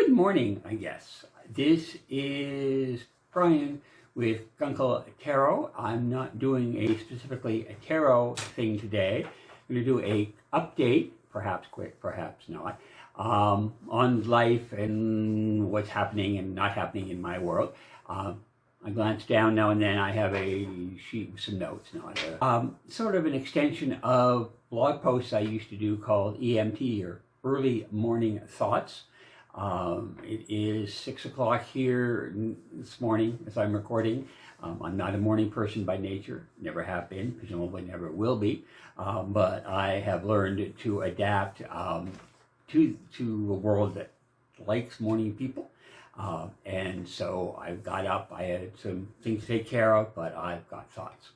Good morning, I guess. This is Brian with Gunkel Tarot. I'm not doing specifically a tarot thing today. I'm going to do a update, perhaps quick, perhaps not, on life and what's happening and not happening in my world. I glance down now and then. I have a sheet with some notes, sort of an extension of blog posts I used to do called EMT, or Early Morning Thoughts. It is 6 o'clock here this morning as I'm recording. I'm not a morning person by nature, never have been, presumably never will be, but I have learned to adapt to a world that likes morning people. And so I got up, I had some things to take care of, but I've got thoughts.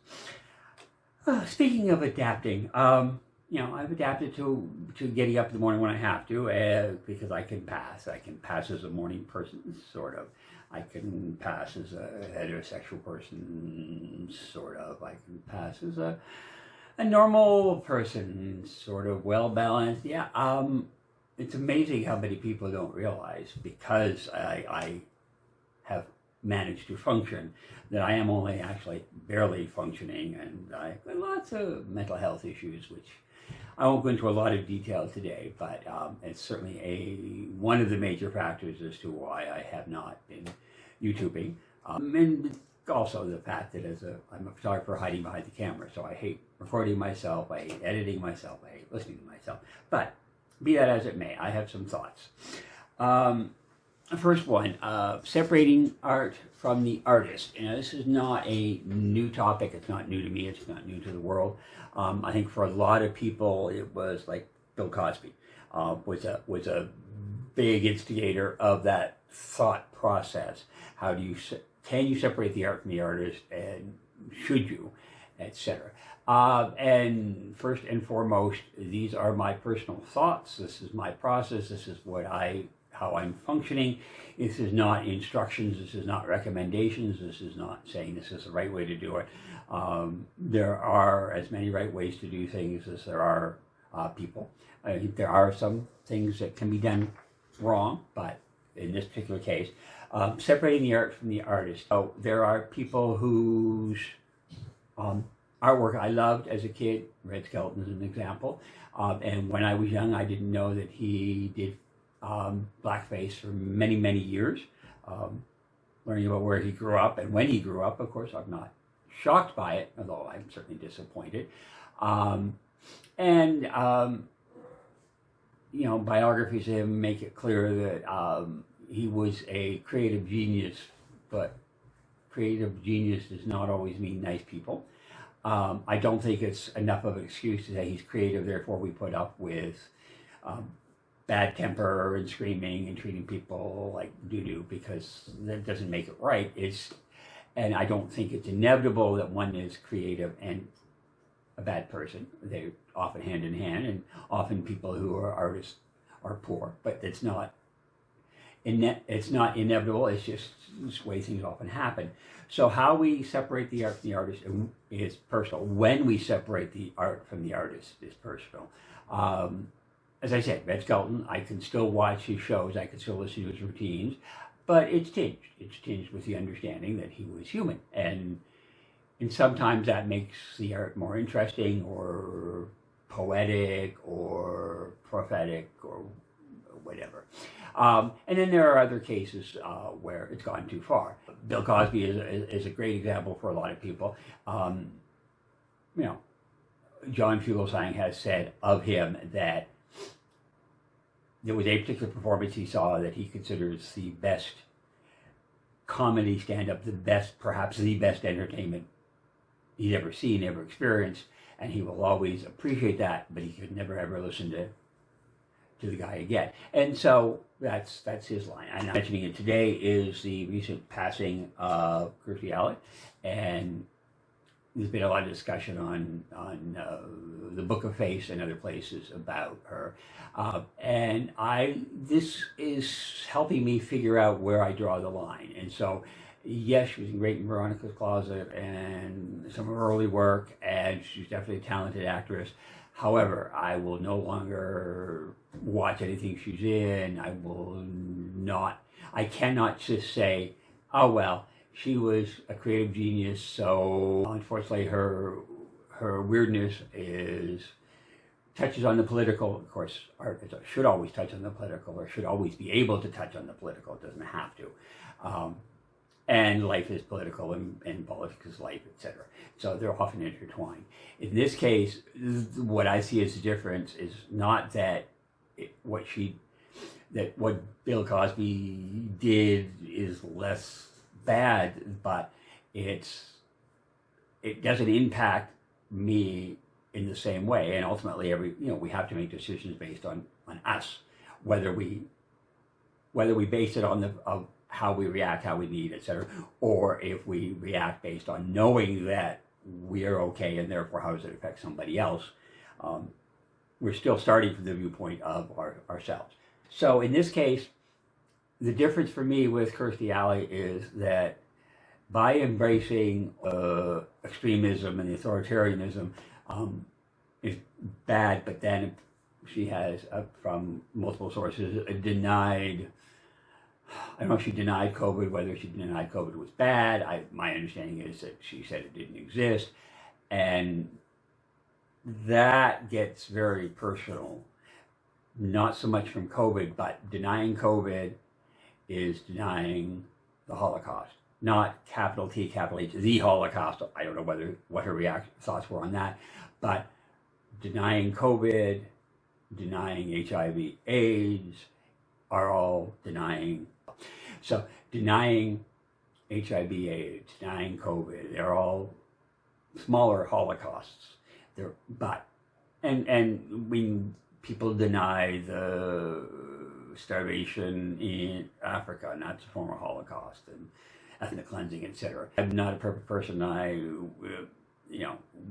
Speaking of adapting, I've adapted to getting up in the morning when I have to, because I can pass. I can pass as a morning person, sort of. I can pass as a heterosexual person, sort of. I can pass as a normal person, sort of well-balanced. It's amazing how many people don't realize, because I have managed to function, that I am only actually barely functioning, and I've got lots of mental health issues, which I won't go into a lot of detail today, but it's certainly one of the major factors as to why I have not been YouTubing. And also the fact that I'm a photographer hiding behind the camera, so I hate recording myself, I hate editing myself, I hate listening to myself. But be that as it may, I have some thoughts. First one, separating art from the artist. This is not a new topic. It's not new to me. It's not new to the world. I think for a lot of people, it was like Bill Cosby was a big instigator of that thought process. Can you separate the art from the artist, and should you, etc. And first and foremost, these are my personal thoughts. This is my process. This is how I'm functioning. This is not instructions. This is not recommendations. This is not saying this is the right way to do it. There are as many right ways to do things as there are people. I think there are some things that can be done wrong, but in this particular case, separating the art from the artist. So there are people whose artwork I loved as a kid. Red Skelton is an example. And when I was young, I didn't know that he did blackface for many, many years. Learning about where he grew up and when he grew up, of course, I'm not shocked by it, although I'm certainly disappointed. Biographies of him make it clear that he was a creative genius, but creative genius does not always mean nice people. I don't think it's enough of an excuse to say he's creative, therefore we put up with bad temper and screaming and treating people like doo-doo, because that doesn't make it right. And I don't think it's inevitable that one is creative and a bad person. They're often hand in hand, and often people who are artists are poor, but it's not inevitable. It's just the way things often happen. So how we separate the art from the artist is personal. When we separate the art from the artist is personal. As I said, Red Skelton, I can still watch his shows, I can still listen to his routines, but it's tinged. It's tinged with the understanding that he was human. And sometimes that makes the art more interesting or poetic or prophetic or whatever. And then there are other cases where it's gone too far. Bill Cosby is a great example for a lot of people. John Fugelsang has said of him that there was a particular performance he saw that he considers the best comedy stand-up, perhaps the best entertainment he'd ever seen, ever experienced, and he will always appreciate that, but he could never ever listen to the guy again. And so that's his line. I'm mentioning it today is the recent passing of Kirstie Allott, and there's been a lot of discussion on the Book of Face and other places about her. And this is helping me figure out where I draw the line. And so, yes, she was great in Veronica's Closet and some of her early work, and she's definitely a talented actress. However, I will no longer watch anything she's in. I will I cannot just say, oh well, she was a creative genius, so unfortunately her weirdness touches on the political. Of course, art should always touch on the political, or should always be able to touch on the political. It doesn't have to. And life is political, and politics is life, etc. So they're often intertwined. In this case, what I see as the difference is not that what Bill Cosby did is less bad, but it doesn't impact me in the same way. And ultimately, we have to make decisions based on us, whether we base it on of how we react, how we need, etc., or if we react based on knowing that we are okay, and therefore how does it affect somebody else. We're still starting from the viewpoint of ourselves. So in this case, the difference for me with Kirstie Alley is that by embracing extremism and authoritarianism is bad, but then she has, from multiple sources, denied. I don't know if she denied COVID, whether she denied COVID was bad. My understanding is that she said it didn't exist. And that gets very personal. Not so much from COVID, but denying COVID is denying the Holocaust. Not capital T, capital H, the Holocaust. I don't know what her thoughts were on that. But denying COVID, denying HIV, AIDS, are all denying. So denying HIV, AIDS, denying COVID, they're all smaller holocausts. And when people deny the starvation in Africa, and that's a form of Holocaust, and ethnic cleansing, etc. I'm not a perfect person.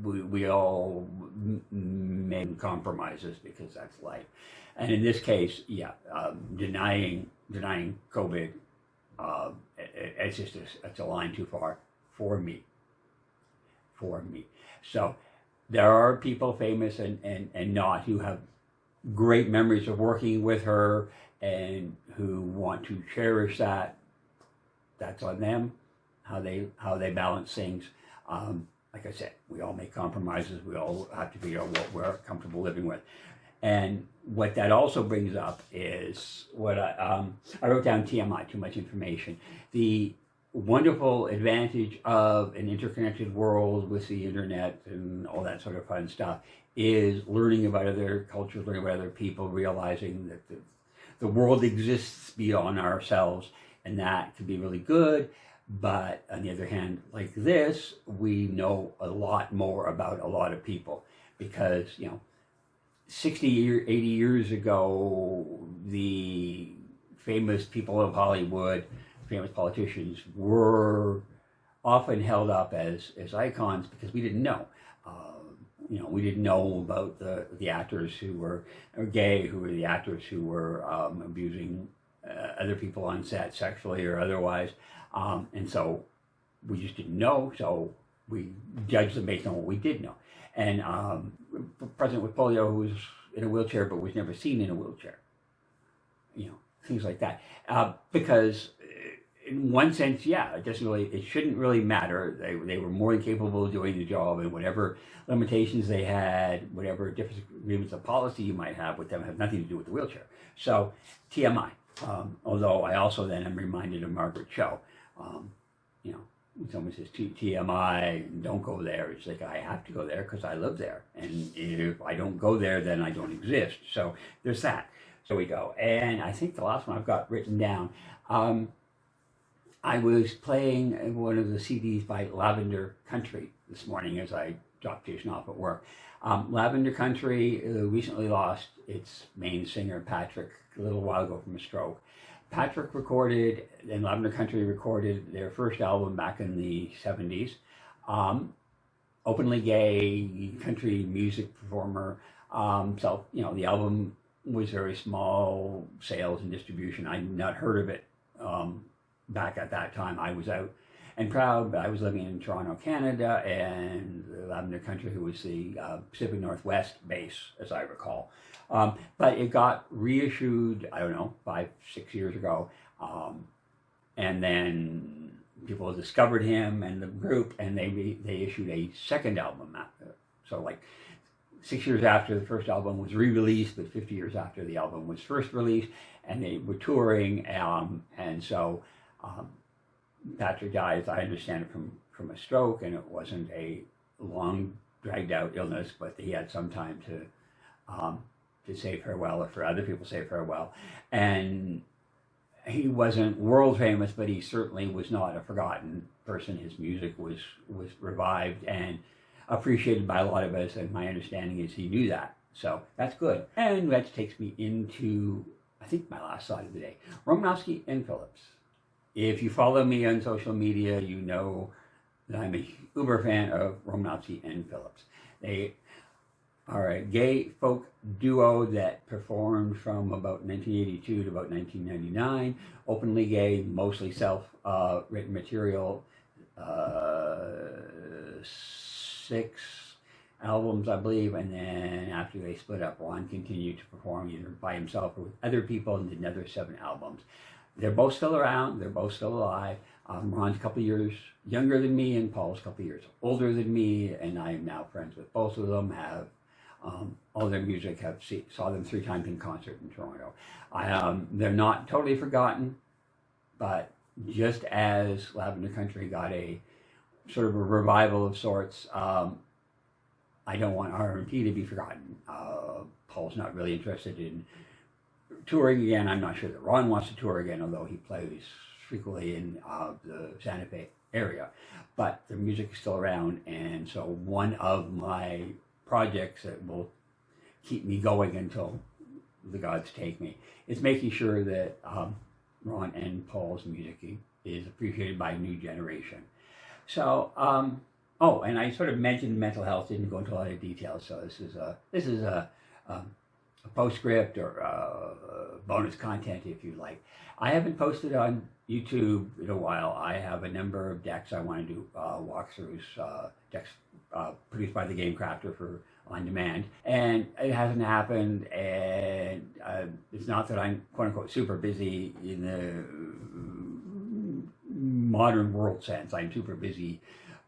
We all make compromises because that's life. And in this case, denying COVID, it's a line too far for me. So there are people famous and not who have great memories of working with her and who want to cherish that. That's on them, how they balance things. Like I said, we all make compromises. We all have to figure out what we're comfortable living with. And what that also brings up is what I wrote down TMI, too much information. The wonderful advantage of an interconnected world with the internet and all that sort of fun stuff is learning about other cultures, learning about other people, realizing that the world exists beyond ourselves, and that can be really good. But on the other hand, like this, we know a lot more about a lot of people because, 60 or 80 years ago, the famous people of Hollywood, famous politicians, were often held up as icons because we didn't know. We didn't know about the actors who were gay, who were the actors who were abusing other people on set sexually or otherwise. And so we just didn't know, so we judged them based on what we did know. And President with polio, who was in a wheelchair but was never seen in a wheelchair. Things like that. Because in one sense, it shouldn't really matter. They were more than capable of doing the job, and whatever limitations they had, whatever disagreements of policy you might have with them, have nothing to do with the wheelchair. So TMI. Although I also then am reminded of Margaret Cho. When someone says TMI, don't go there, it's like I have to go there because I live there. And if I don't go there, then I don't exist. So there's that. So we go. And I think the last one I've got written down, I was playing one of the CDs by Lavender Country this morning as I dropped Jason off at work. Lavender Country recently lost its main singer, Patrick, a little while ago from a stroke. Patrick and Lavender Country recorded their first album back in the 70s. Openly gay country music performer. So, the album was very small sales and distribution. I'd not heard of it back at that time. I was out and proud, but I was living in Toronto, Canada, and Lavender Country, who was the Pacific Northwest base, as I recall. But it got reissued, 5-6 years ago, And then people discovered him and the group, and they issued a second album. So like 6 years after the first album was re-released, but 50 years after the album was first released, and they were touring. And so Patrick died, as I understand it, from a stroke, and it wasn't a long, dragged-out illness, but he had some time to say farewell, or for other people to say farewell. And he wasn't world famous, but he certainly was not a forgotten person. His music was revived and appreciated by a lot of us, and my understanding is he knew that. So that's good. And that takes me into, I think, my last slide of the day. Romanowski and Phillips. If you follow me on social media, you know that I'm a uber fan of Romanowski and Phillips. They are a gay folk duo that performed from about 1982 to about 1999. Openly gay, mostly self-written material. 6 albums, I believe, and then after they split up, Ron continued to perform either by himself or with other people, and did another 7 albums. They're both still around. They're both still alive. Ron's a couple of years younger than me, and Paul's a couple of years older than me, and I am now friends with both of them. Have all their music. Saw them 3 times in concert in Toronto. They're not totally forgotten, but just as Lavender Country got a sort of a revival of sorts, I don't want R&P to be forgotten. Paul's not really interested in touring again. I'm not sure that Ron wants to tour again, although he plays frequently in the Santa Fe area. But their music is still around, and so one of my projects that will keep me going until the gods take me is making sure that Ron and Paul's music is appreciated by a new generation. So, oh, and I sort of mentioned mental health, didn't go into a lot of details, so this is a postscript or bonus content, if you like. I haven't posted on YouTube in a while. I have a number of decks I want to do walkthroughs, decks produced by the Game Crafter for on demand, and it hasn't happened. And it's not that I'm quote unquote super busy in the modern world sense. I'm super busy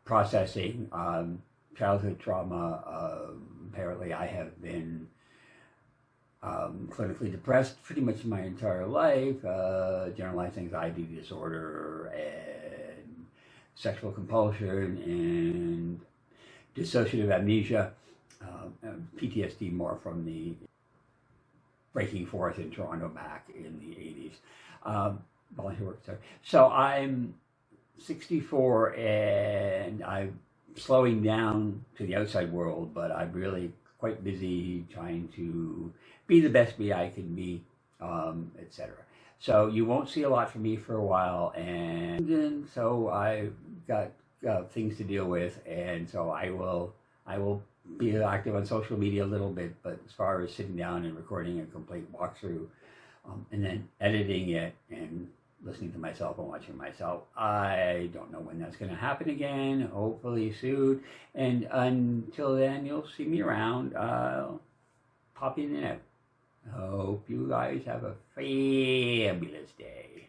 processing childhood trauma. Apparently, I have been clinically depressed pretty much my entire life, generalized anxiety disorder, and sexual compulsion, and dissociative amnesia, PTSD more from the breaking forth in Toronto back in the 80s. Volunteer work, sorry. So I'm 64 and I'm slowing down to the outside world, but I'm really quite busy trying to be the best me I can be, etc. So you won't see a lot from me for a while, and so I've got things to deal with, and so I will be active on social media a little bit, but as far as sitting down and recording a complete walkthrough, and then editing it and listening to myself and watching myself, I don't know when that's going to happen again. Hopefully soon. And until then, you'll see me around, popping in and out. Hope you guys have a fabulous day.